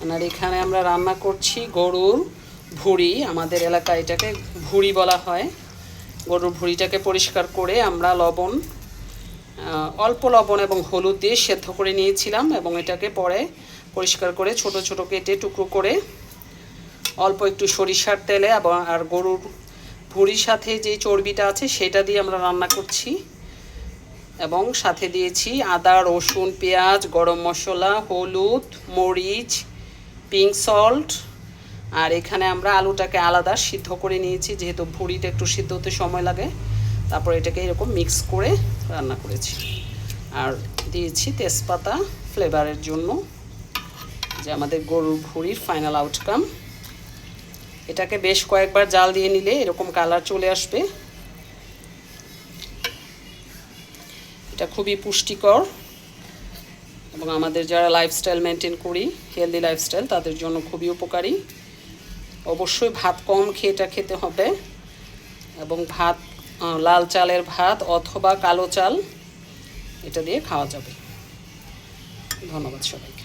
আর এখানে আমরা রান্না করছি গরুর ভুঁড়ি। আমাদের এলাকায় এটাকে ভুঁড়ি বলা হয়। গরুর ভুঁড়িটাকে পরিষ্কার করে আমরা অল্প লবণ এবং হলুদ দিয়ে সেদ্ধ করে নিয়েছিলাম, এবং এটাকে পরে পরিষ্কার করে ছোট ছোট কেটে টুকরো করে অল্প একটু সরিষার তেলে আর গরুর ভুঁড়ির সাথে যে চর্বিটা আছে সেটা দিয়ে আমরা রান্না করছি। এবং সাথে দিয়েছি আদা, রসুন, পেঁয়াজ, গরম মশলা, হলুদ, মরিচ, পিঙ্ক সল্ট। আর এখানে আমরা আলুটাকে আলাদা সিদ্ধ করে নিয়েছি, যেহেতু ভুঁড়িটা একটু সিদ্ধ হতে সময় লাগে। তারপর এটাকে এরকম মিক্স করে রান্না করেছি। আর দিয়েছি তেজপাতা ফ্লেভারের জন্য, যে আমাদের গরুর ভুঁড়ির ফাইনাল আউটকাম। এটাকে বেশ কয়েকবার জাল দিয়ে নিলে এরকম কালার চলে আসবে। এটা খুবই পুষ্টিকর এবং আমাদের যারা লাইফস্টাইল মেনটেন করি, হেলদি লাইফস্টাইল, তাদের জন্য খুবই উপকারী। অবশ্যই ভাত কম খেয়ে এটা খেতে হবে, এবং ভাত লাল চালের ভাত অথবা কালো চাল এটা দিয়ে খাওয়া যাবে। ধন্যবাদ সবাইকে।